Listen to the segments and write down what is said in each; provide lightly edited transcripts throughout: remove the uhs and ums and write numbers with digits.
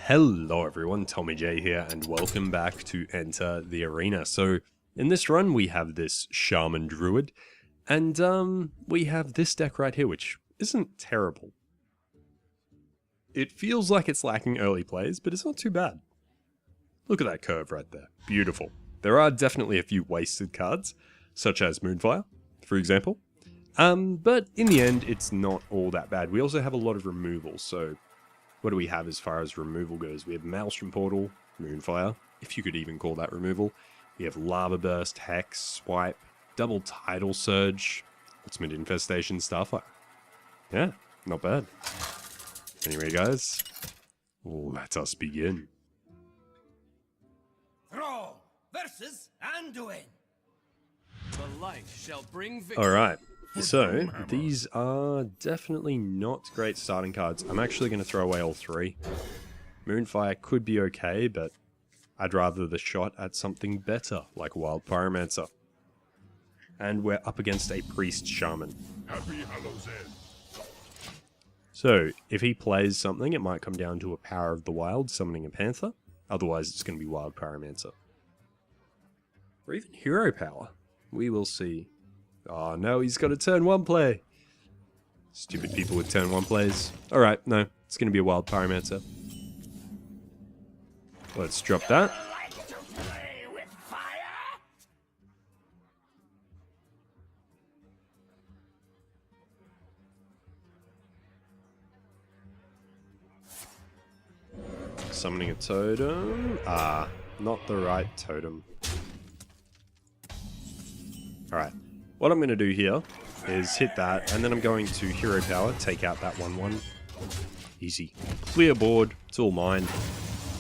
Hello everyone, Tommy J here, and welcome back to Enter the Arena. So, in this run we have this Shaman Druid, and we have this deck right here, which isn't terrible. It feels like it's lacking early plays, but it's not too bad. Look at that curve right there. Beautiful. There are definitely a few wasted cards, such as Moonfire, for example. But in the end, it's not all that bad. We also have a lot of removals, so what do we have as far as removal goes? We have Maelstrom Portal, Moonfire, if you could even call that removal. We have Lava Burst, Hex, Swipe, Double Tidal Surge, Ultimate Infestation, Starfire. Yeah, not bad. Anyway, guys, let us begin. Throw versus Anduin. The light shall bring victory. Alright, so these are definitely not great starting cards. I'm actually going to throw away all three. Moonfire could be okay, but I'd rather the shot at something better, like Wild Pyromancer. And we're up against a Priest Shaman. Happy Hallow's End. So, if he plays something, it might come down to a Power of the Wild, summoning a Panther. Otherwise, it's going to be Wild Pyromancer. Or even Hero Power. We will see. Oh no, he's got a turn 1 play. Stupid people with turn 1 plays. Alright, no, it's going to be a Wild Pyromancer. Let's drop that. Summoning a totem. Ah, not the right totem. Alright, what I'm going to do here is hit that, and then I'm going to Hero Power, take out that 1/1. Easy. Clear board, it's all mine.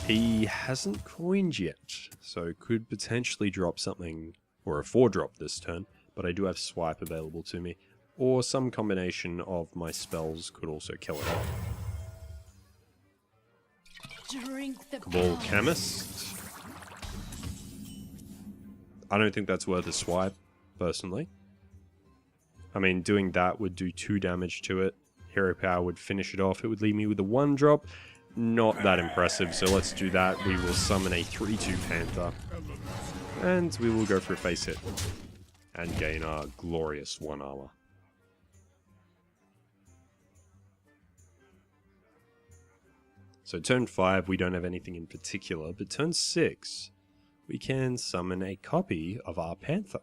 He hasn't coined yet, so could potentially drop something, or a 4-drop this turn, but I do have Swipe available to me, or some combination of my spells could also kill it off. Cabal Chemist. I don't think that's worth a swipe, personally. I mean, doing that would do 2 damage to it. Hero Power would finish it off. It would leave me with a 1-drop. Not that impressive, so let's do that. We will summon a 3/2 Panther. And we will go for a face hit. And gain our glorious 1 armor. So turn 5, we don't have anything in particular, but turn 6, we can summon a copy of our Panther.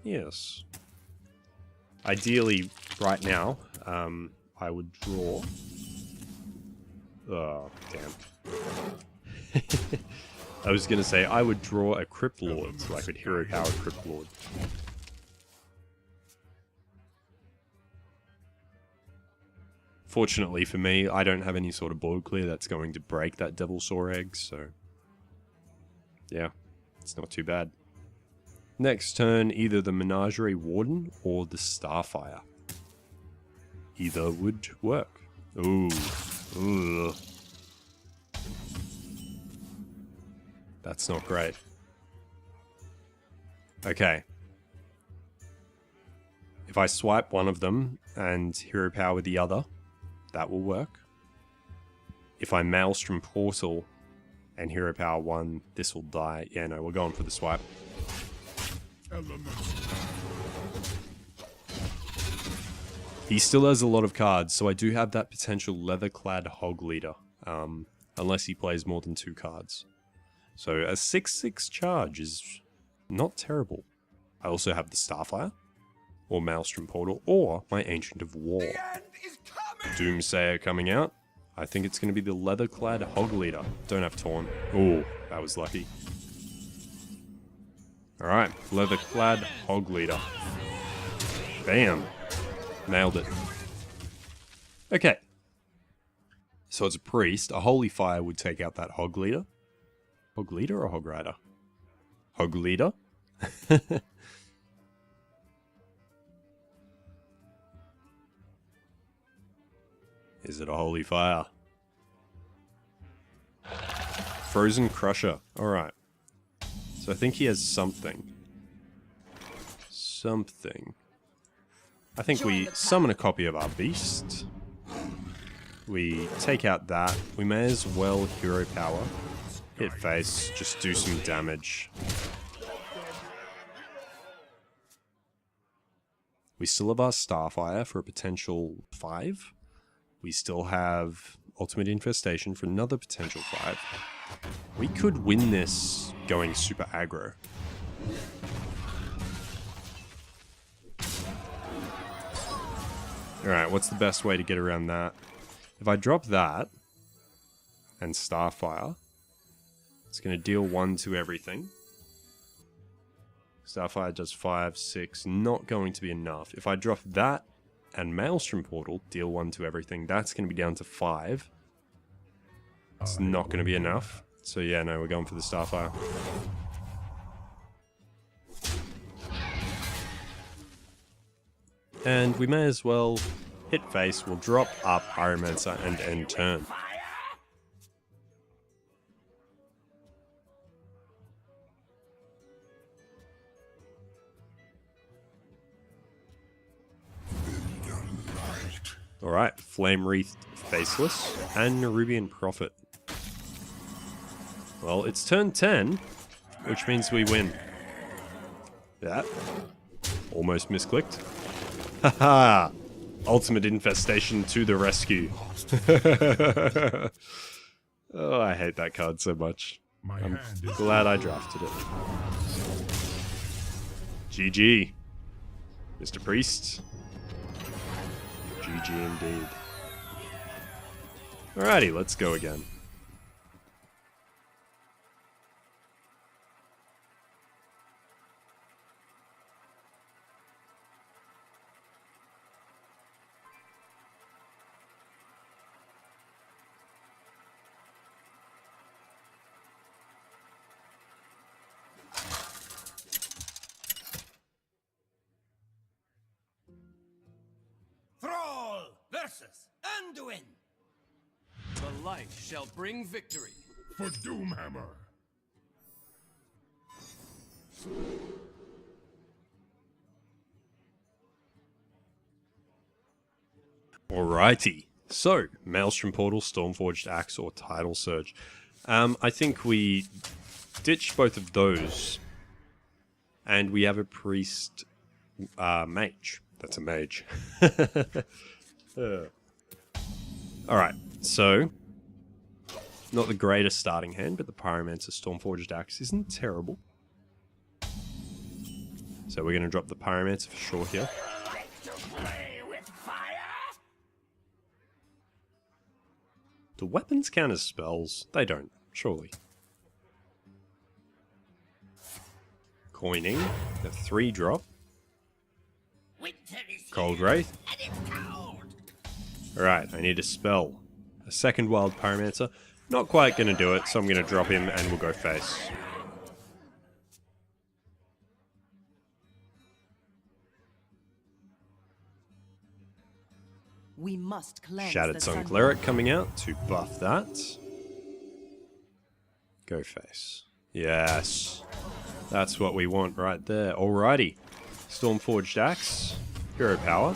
Yes. Ideally, right now, I would draw... Oh, damn. I was going to say, I would draw a Crypt Lord, so I could Hero Power Crypt Lord. Fortunately for me, I don't have any sort of board clear that's going to break that Devilsaur Egg, so... yeah, it's not too bad. Next turn, either the Menagerie Warden or the Starfire. Either would work. Ooh. Ugh. That's not great. Okay. If I swipe one of them and Hero Power the other, that will work. If I Maelstrom Portal and Hero Power 1, this will die. Yeah, no, we're going for the swipe. He still has a lot of cards, so I do have that potential Leather-clad Hog Leader, unless he plays more than 2 cards. So a 6/6 charge is not terrible. I also have the Starfire, or Maelstrom Portal, or my Ancient of War. Doomsayer coming out. I think it's going to be the Leather-clad Hog Leader. Don't have Taunt. Oh, that was lucky. Alright, Leather-clad Hog Leader. Bam. Nailed it. Okay. So it's a priest. A Holy Fire would take out that Hog Leader. Hog Leader or Hog Rider? Hog Leader? Is it a Holy Fire? Frozen Crusher. Alright. So I think he has something. Something. I think we summon a copy of our beast. We take out that. We may as well hero power. Hit face, just do some damage. We still have our Starfire for a potential 5. We still have Ultimate Infestation for another potential 5. We could win this going super aggro. Alright, what's the best way to get around that? If I drop that and Starfire, it's going to deal 1 to everything. Starfire does 5, 6, not going to be enough. If I drop that and Maelstrom Portal, deal 1 to everything, that's going to be down to 5. It's not going to be enough. So yeah, no, we're going for the Starfire. And we may as well hit face, we'll drop our Pyromancer and end turn. Alright, Flame Wreathed Faceless and Nerubian Prophet. Well, it's turn 10, which means we win. That almost misclicked. Haha! Ultimate Infestation to the rescue. Oh, I hate that card so much. I'm glad I drafted it. GG. Mr. Priest. GG indeed. Alrighty, let's go again. Thrall versus Anduin. The light shall bring victory. For Doomhammer. Alrighty. So, Maelstrom Portal, Stormforged Axe, or Tidal Surge. I think we ditch both of those. And we have a Priest Mage. That's a mage. Alright, so not the greatest starting hand, but the Pyromancer Stormforged Axe isn't terrible. So we're going to drop the Pyromancer for sure here. Do weapons count as spells? They don't, surely. Coining, the 3-drop. Cold Wraith. Alright, I need a spell. A second Wild Pyromancer. Not quite going to do it, so I'm going to drop him and we'll go face. We must cleanse Shattered the Sun sun. Cleric coming out to buff that. Go face. Yes. That's what we want right there. Alrighty. Stormforged Axe. Hero Power.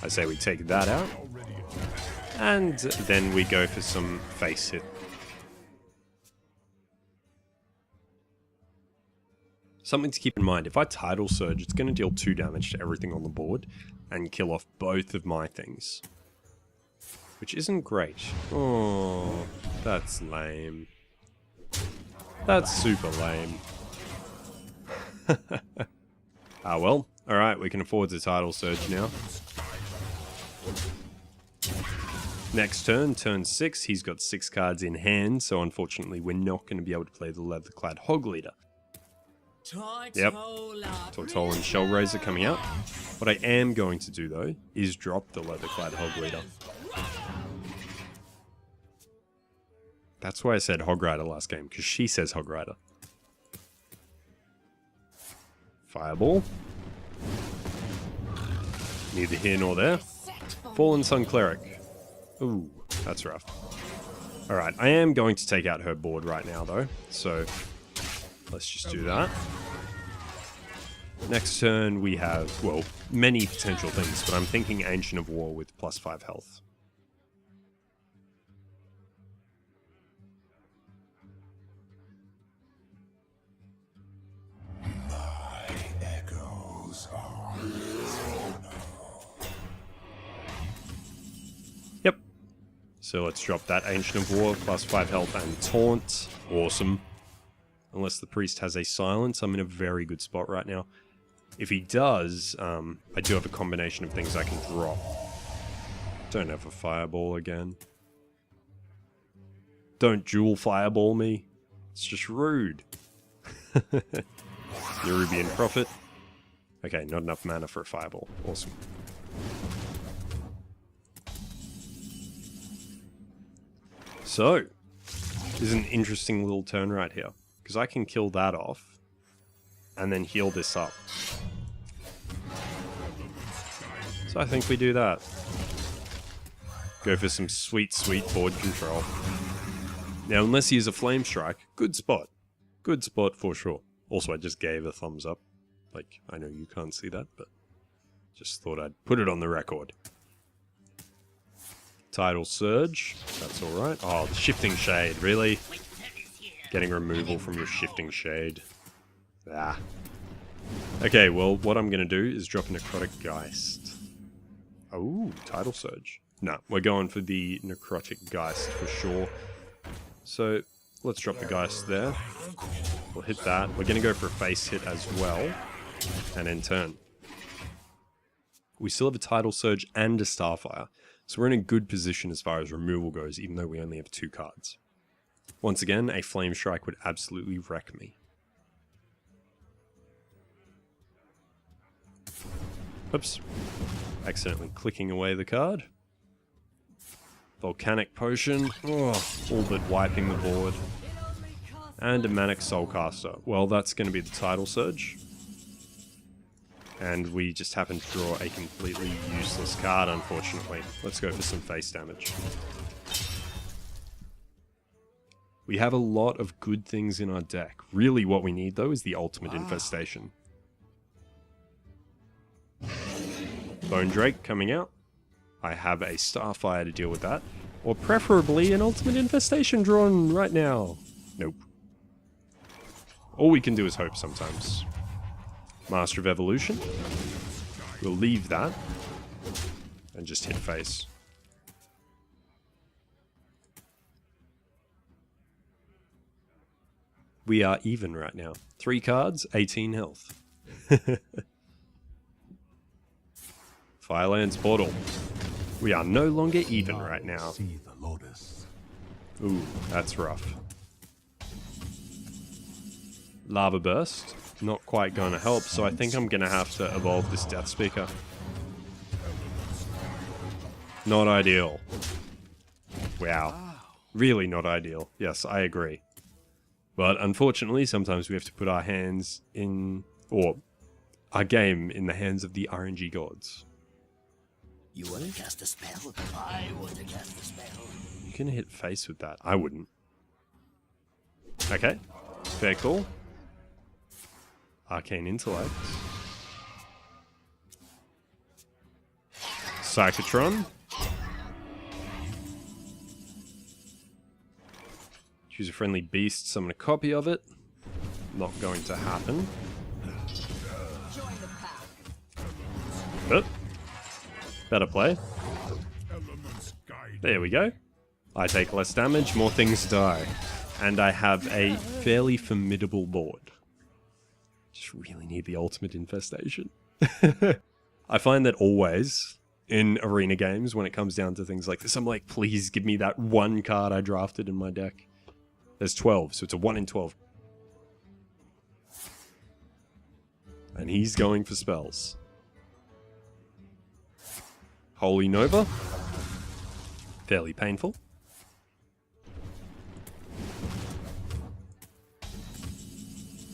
I say we take that out. And then we go for some face hit. Something to keep in mind, if I Tidal Surge, it's going to deal 2 damage to everything on the board and kill off both of my things. Which isn't great. Oh, that's lame. That's super lame. Ah well, alright, we can afford to Tidal Surge now. Next turn, turn 6, he's got 6 cards in hand, so unfortunately we're not going to be able to play the Leatherclad Hog Leader. Yep, Tortola and Shellraiser coming out. What I am going to do though, is drop the Leatherclad Hog Leader. That's why I said Hog Rider last game, because she says Hog Rider. Fireball. Neither here nor there. Fallen Sun Cleric. Ooh, that's rough. Alright, I am going to take out her board right now though, so let's just do that. Next turn we have, well, many potential things, but I'm thinking Ancient of War with +5 health. So let's drop that Ancient of War, plus 5 health and Taunt. Awesome. Unless the priest has a silence, I'm in a very good spot right now. If he does, I do have a combination of things I can drop. Don't have a fireball again. Don't dual fireball me. It's just rude. Nerubian Prophet. Okay, not enough mana for a fireball. Awesome. So, this is an interesting little turn right here. Because I can kill that off. And then heal this up. So I think we do that. Go for some sweet, sweet board control. Now, unless he has a Flame Strike, good spot. Good spot for sure. Also, I just gave a thumbs up. Like, I know you can't see that, but just thought I'd put it on the record. Tidal Surge. That's alright. Oh, the Shifting Shade, really? Getting removal from your Shifting Shade. Ah. Okay, well, what I'm going to do is drop a Necrotic Geist. Oh, Tidal Surge. No, we're going for the Necrotic Geist for sure. So, let's drop the Geist there. We'll hit that. We're going to go for a face hit as well. And end turn. We still have a Tidal Surge and a Starfire. So we're in a good position as far as removal goes, even though we only have 2 cards. Once again, a Flame Strike would absolutely wreck me. Oops. Accidentally clicking away the card. Volcanic Potion. Oh, all but wiping the board. And a Manic Soulcaster. Well, that's going to be the Tidal Surge. And we just happen to draw a completely useless card, unfortunately. Let's go for some face damage. We have a lot of good things in our deck. Really what we need, though, is the ultimate infestation. Bone Drake coming out. I have a Starfire to deal with that. Or preferably an ultimate infestation drawn right now. Nope. All we can do is hope sometimes. Master of Evolution. We'll leave that. And just hit face. We are even right now. 3 cards, 18 health. Firelands Portal. We are no longer even right now. Ooh, that's rough. Lava Burst. Not quite going to help, so I think I'm going to have to evolve this Death Speaker. Not ideal. Wow. Really not ideal. Yes, I agree. But unfortunately, sometimes we have to put our hands in, or our game in the hands of the RNG gods. You want to cast a spell? I want to cast a spell. You can hit face with that. I wouldn't. Okay. Fair call. Arcane Intellect. Psychotron. Choose a friendly beast, summon a copy of it. Not going to happen. But better play. There we go. I take less damage, more things die. And I have a fairly formidable board. Just really need the ultimate infestation. I find that always in arena games, when it comes down to things like this, I'm like, please give me that one card I drafted in my deck. There's 12, so it's a 1 in 12. And he's going for spells. Holy Nova. Fairly painful.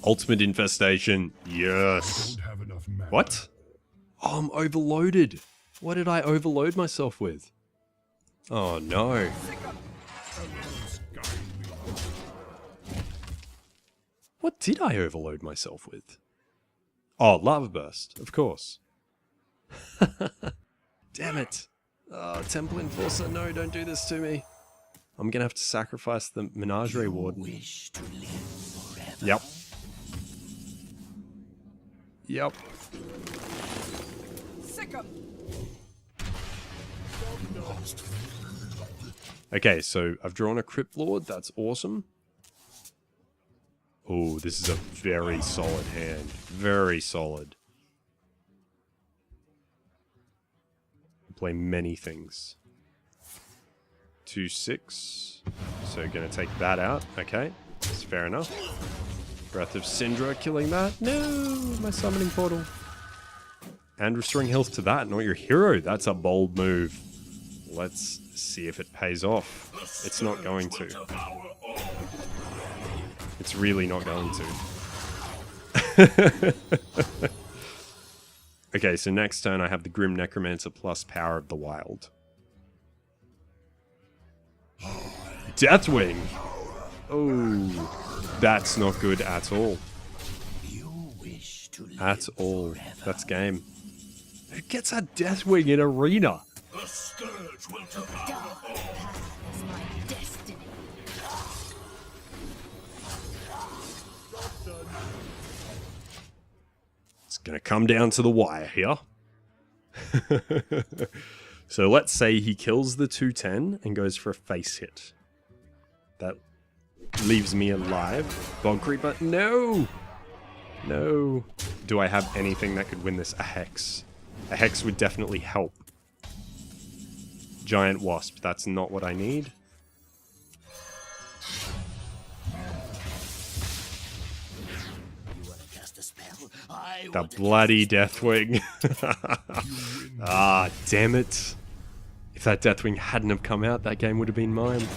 Ultimate Infestation. Yes. What? Oh, I'm overloaded. What did I overload myself with? Oh no. What did I overload myself with? Oh, Lava Burst, of course. Damn it. Oh, Temple Enforcer, no, don't do this to me. I'm gonna have to sacrifice the Menagerie Warden. Wish to live forever. Yep. Yep. Okay, so I've drawn a Crypt Lord. That's awesome. Oh, this is a very solid hand. Very solid. Play many things. 2/6. So gonna take that out. Okay, that's fair enough. Breath of Syndra killing that. No, my summoning portal. And restoring health to that, not your hero. That's a bold move. Let's see if it pays off. It's not going to. It's really not going to. Okay, so next turn I have the Grim Necromancer plus Power of the Wild. Deathwing! Oh, that's not good at all. At all. That's game. Who gets a Deathwing in Arena? The scourge will devour all. Is my destiny. It's gonna come down to the wire here. So let's say he kills the 2/10 and goes for a face hit. That leaves me alive. Bog Creeper, no! No. Do I have anything that could win this? A Hex. A Hex would definitely help. Giant Wasp, that's not what I need. The bloody Deathwing. Ah, damn it. If that Deathwing hadn't have come out, that game would have been mine.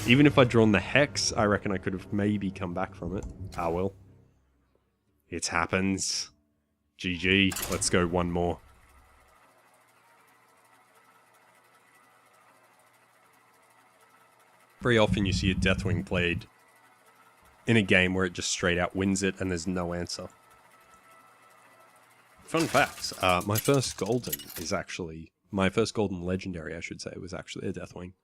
Even if I'd drawn the Hex, I reckon I could have maybe come back from it. Ah well. It happens. GG. Let's go one more. Very often you see a Deathwing played in a game where it just straight out wins it and there's no answer. Fun fact, my first golden legendary, I should say, was actually a Deathwing.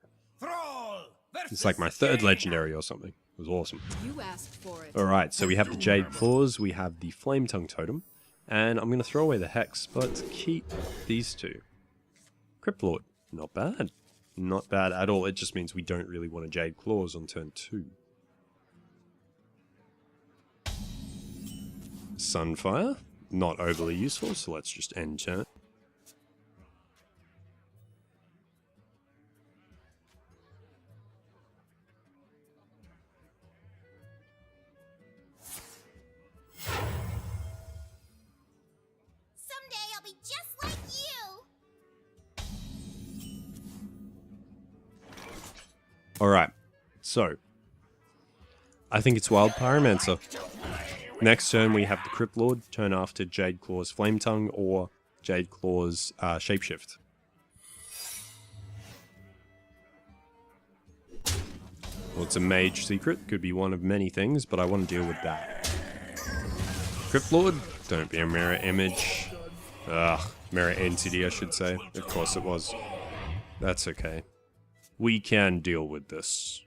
It's like my third legendary or something. It was awesome. You asked for it. Alright, so we have the Jade Claws, we have the Flame Tongue Totem, and I'm going to throw away the Hex, but keep these two. Crypt Lord, not bad. Not bad at all, it just means we don't really want a Jade Claws on turn 2. Sunfire, not overly useful, so let's just end turn. Someday I'll be just like you. Alright, so I think it's Wild Pyromancer. Next turn we have the Crypt Lord, turn after Jade Claw's Flame Tongue or Jade Claw's Shapeshift. Well, it's a mage secret, could be one of many things, but I want to deal with that. Crypt Lord, don't be a mirror image. Ugh, mirror entity I should say. Of course it was. That's okay. We can deal with this.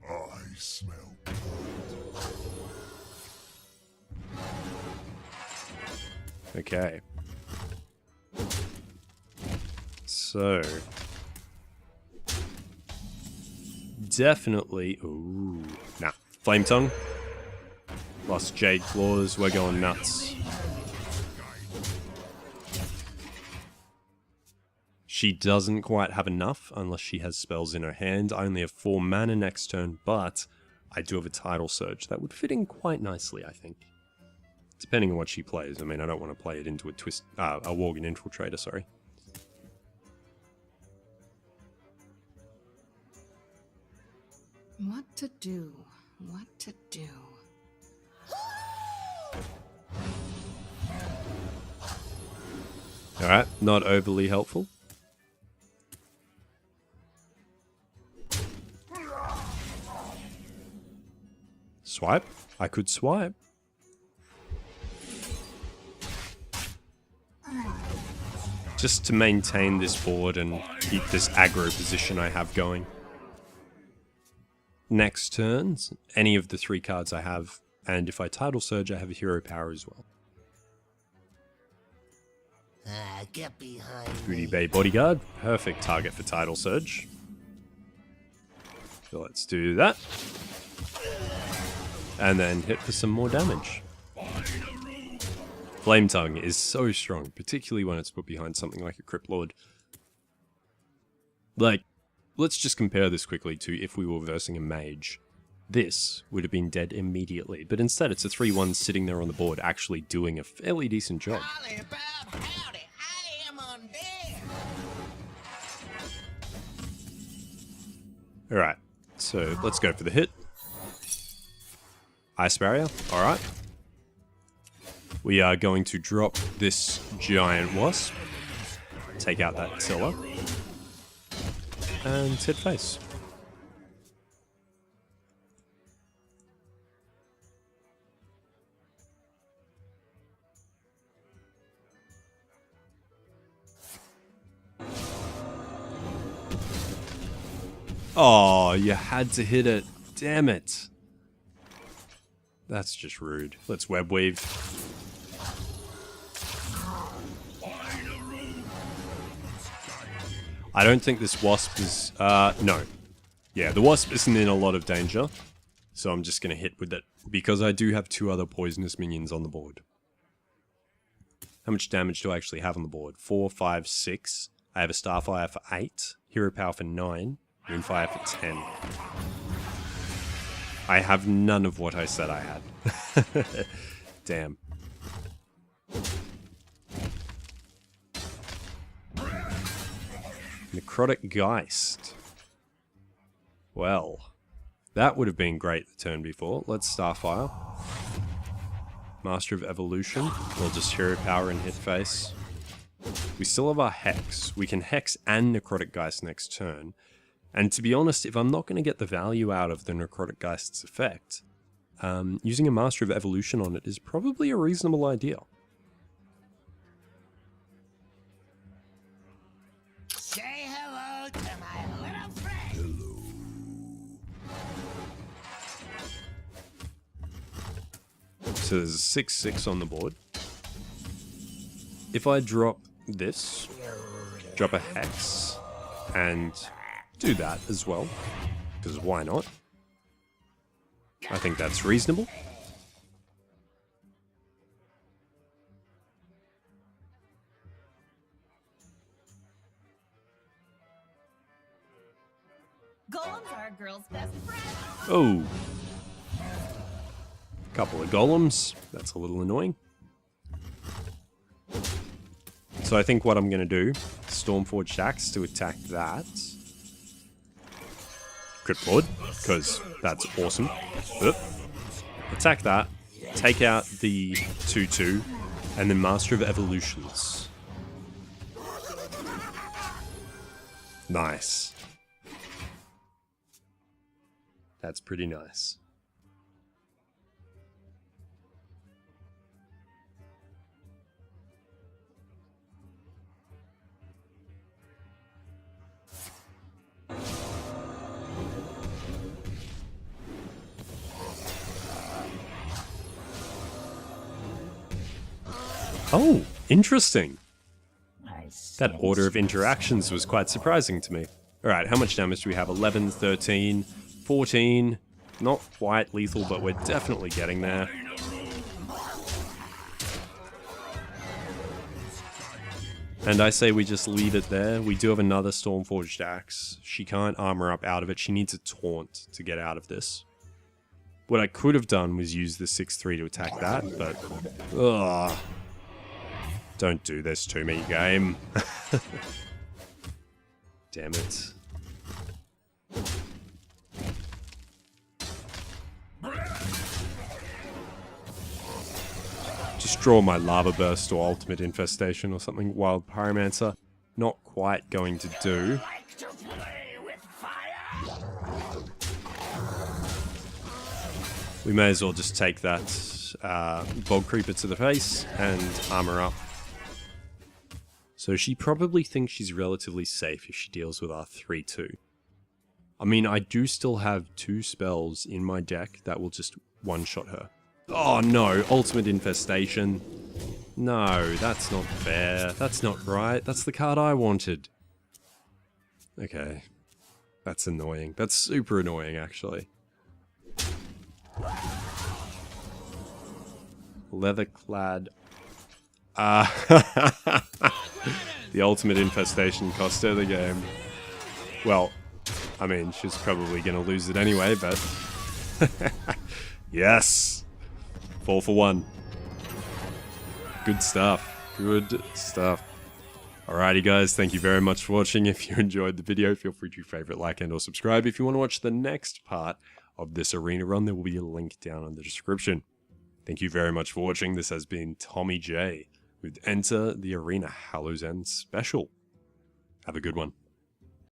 I smell Okay. So definitely ooh. Nah. Flame Tongue. Lost Jade Claws, we're going nuts. She doesn't quite have enough unless she has spells in her hand. I only have 4 mana next turn, but I do have a Tidal Surge. That would fit in quite nicely, I think. Depending on what she plays. I mean, I don't want to play it into a Worgen Infiltrator, sorry. What to do? What to do? Alright, not overly helpful. Swipe? I could swipe. Just to maintain this board and keep this aggro position I have going. Next turn, any of the 3 cards I have, and if I Tidal Surge, I have a hero power as well. Get behind Booty Bay Bodyguard, perfect target for Tidal Surge. So let's do that. And then hit for some more damage. Flame Tongue is so strong, particularly when it's put behind something like a Crypt Lord. Like, let's just compare this quickly to if we were versing a mage. This would have been dead immediately, but instead it's a 3-1 sitting there on the board, actually doing a fairly decent job. Holly Bob, howdy, I am on deck. Alright, so let's go for the hit. Ice Barrier, alright. We are going to drop this Giant Wasp, take out that Tiller, and hit face. Oh, you had to hit it. Damn it. That's just rude. Let's web weave. I don't think this wasp is... no. Yeah, the wasp isn't in a lot of danger. So I'm just going to hit with it. Because I do have 2 other poisonous minions on the board. How much damage do I actually have on the board? 4, 5, 6. I have a Starfire for 8. Hero Power for 9. Moonfire for 10. I have none of what I said I had. Damn. Necrotic Geist. Well, that would have been great the turn before. Let's Starfire. Master of Evolution. We'll just Hero Power and hit face. We still have our Hex. We can Hex and Necrotic Geist next turn. And to be honest, if I'm not going to get the value out of the Necrotic Geist's effect, using a Master of Evolution on it is probably a reasonable idea. Say hello to my little friend. So there's a 6/6 on the board. If I drop this, drop a Hex, and do that as well, because why not? I think that's reasonable. Golems are a girl's best friend. Oh. Couple of golems. That's a little annoying. So I think what I'm going to do, Stormforged Axe to attack that. Crypt Lord, because that's awesome. Oop. Attack that, take out the 2/2, and then Master of Evolutions. Nice. That's pretty nice. Oh, interesting. That order of interactions was quite surprising to me. Alright, how much damage do we have? 11, 13, 14. Not quite lethal, but we're definitely getting there. And I say we just leave it there. We do have another Stormforged Axe. She can't armor up out of it. She needs a taunt to get out of this. What I could have done was use the 6/3 to attack that, but... Ugh. Don't do this to me, game. Damn it. Just draw my Lava Burst or Ultimate Infestation or something. Wild Pyromancer. Not quite going to do. We may as well just take that Bog Creeper to the face and armor up. So she probably thinks she's relatively safe if she deals with our 3/2. I mean, I do still have 2 spells in my deck that will just one-shot her. Oh no, Ultimate Infestation. No, that's not fair. That's not right. That's the card I wanted. Okay. That's annoying. That's super annoying, actually. Leather-clad. The ultimate infestation cost her the game. Well, I mean, she's probably going to lose it anyway, but... Yes! 4 for 1. Good stuff. Good stuff. Alrighty guys, thank you very much for watching. If you enjoyed the video, feel free to favorite, like, and or subscribe. If you want to watch the next part of this arena run, there will be a link down in the description. Thank you very much for watching. This has been Tommy J with Enter the Arena Hallow's End Special. Have a good one.